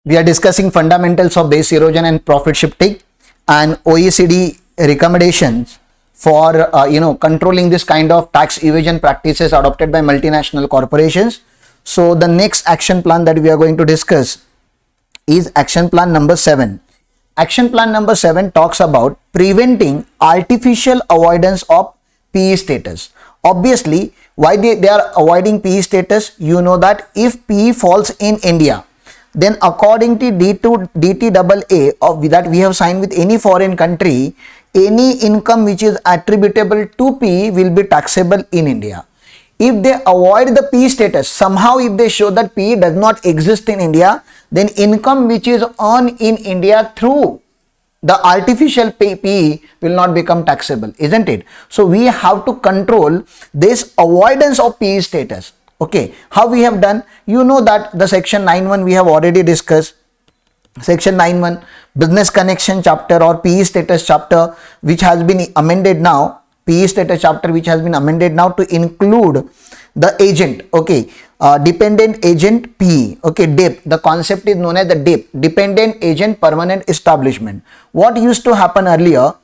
We are discussing fundamentals of base erosion and profit shifting and OECD recommendations for controlling this kind of tax evasion practices adopted by multinational corporations. So the next action plan that we are going to discuss is action plan number 7. Action plan number 7 talks about preventing artificial avoidance of PE status. Obviously, why they are avoiding PE status? You know that if PE falls in India, then according to DTAA of that we have signed with any foreign country, any income which is attributable to PE will be taxable in India. If they avoid the PE status, somehow if they show that PE does not exist in India, then income which is earned in India through the artificial PE will not become taxable, isn't it? So we have to control this avoidance of PE status. Okay, how we have done? You know that the section 9.1 we have already discussed. Section 9.1 business connection chapter or PE status chapter which has been amended now. PE status chapter which has been amended now to include the agent. Okay, dependent agent PE. Okay, DEP. The concept is known as the DEP, dependent agent permanent establishment. What used to happen earlier,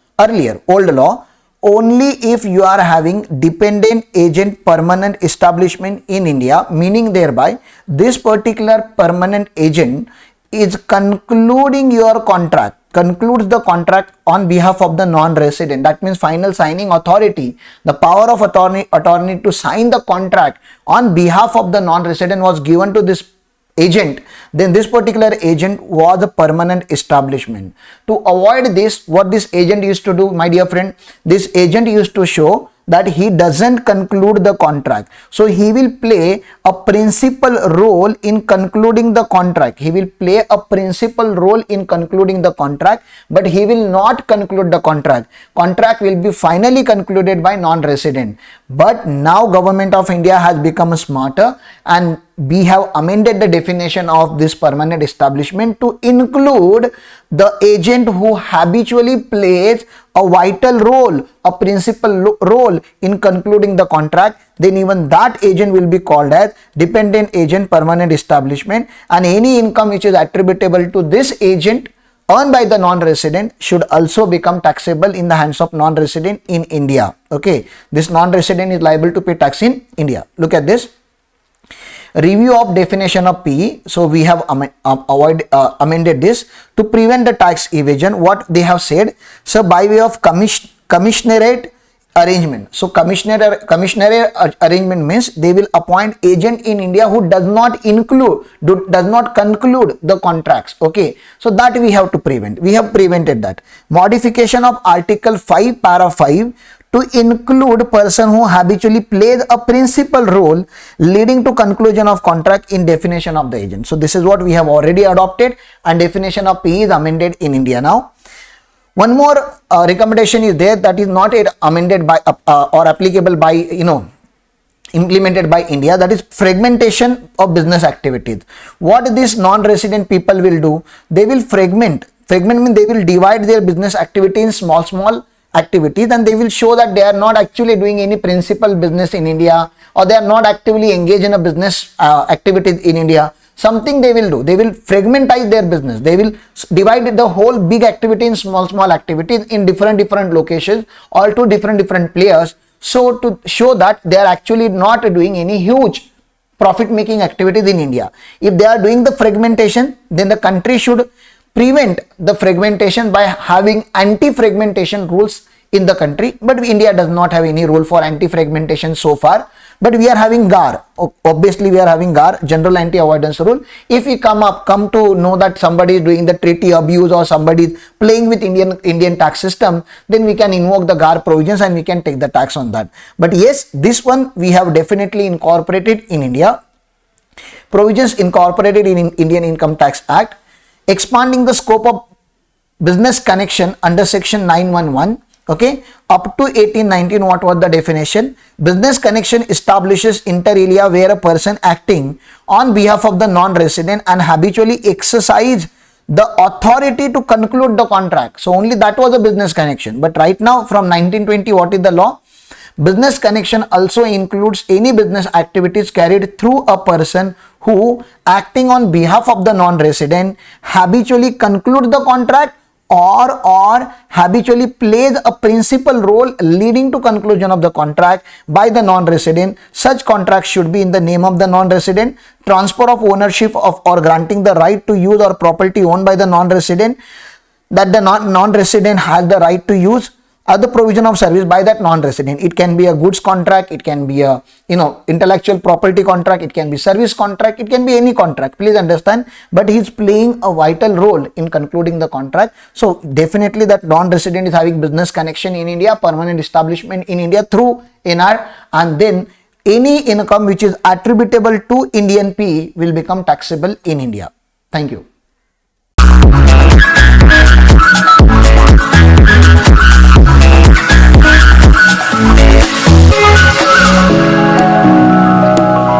old law, only if you are having dependent agent permanent establishment in India, meaning thereby this particular permanent agent is concluding your contract, concludes the contract on behalf of the non-resident. That means final signing authority, the power of attorney to sign the contract on behalf of the non-resident was given to this agent. Then this particular agent was a permanent establishment. To avoid this, what this agent used to do, my dear friend, this agent used to show that he doesn't conclude the contract. So he will play a principal role in concluding the contract. He will play a principal role in concluding the contract, but he will not conclude the contract. Contract will be finally concluded by non-resident. But now Government of India has become smarter and we have amended the definition of this permanent establishment to include the agent who habitually plays a vital role, a principal role in concluding the contract. Then even that agent will be called as dependent agent permanent establishment, and any income which is attributable to this agent earned by the non-resident should also become taxable in the hands of non-resident in India. Okay, this non-resident is liable to pay tax in India. Look at this. Review of definition of PE. So we have amended this to prevent the tax evasion. What they have said, so by way of commissionerate arrangement. So commissionerate arrangement means they will appoint agent in India who does not conclude the contracts. Okay, so that we have to prevent. We have prevented that. Modification of Article 5 para 5 to include person who habitually plays a principal role leading to conclusion of contract in definition of the agent. So this is what we have already adopted, and definition of PE is amended in India now. One more recommendation is there that is not yet amended by or applicable by implemented by India, that is fragmentation of business activities. What these non-resident people will do, they will fragment means they will divide their business activity in small activities, and they will show that they are not actually doing any principal business in India, or they are not actively engaged in a business activities in India. Something they will do, they will fragmentize their business, they will divide the whole big activity in small activities in different locations, all to different players, so to show that they are actually not doing any huge profit making activities in India. If they are doing the fragmentation, then the country should prevent the fragmentation by having anti-fragmentation rules in the country. But India does not have any rule for anti-fragmentation so far. But we are having GAR. Obviously, we are having GAR, General Anti-Avoidance Rule. If we come to know that somebody is doing the treaty abuse or somebody is playing with Indian tax system, then we can invoke the GAR provisions and we can take the tax on that. But yes, this one we have definitely incorporated in India. Provisions incorporated in Indian Income Tax Act. Expanding the scope of business connection under section 911, okay, up to 1819. What was the definition? Business connection establishes inter alia where a person acting on behalf of the non-resident and habitually exercise the authority to conclude the contract. So only that was a business connection. But right now from 1920, what is the law? Business connection also includes any business activities carried through a person who, acting on behalf of the non-resident, habitually conclude the contract or habitually plays a principal role leading to conclusion of the contract by the non-resident. Such contracts should be in the name of the non-resident. Transfer of ownership of or granting the right to use or property owned by the non-resident that the non-resident has the right to use, or the provision of service by that non-resident. It can be a goods contract, it can be a intellectual property contract, it can be service contract, it can be any contract, please understand, but he is playing a vital role in concluding the contract. So definitely that non-resident is having business connection in India, permanent establishment in India through NR, and then any income which is attributable to Indian PE will become taxable in India. Thank you.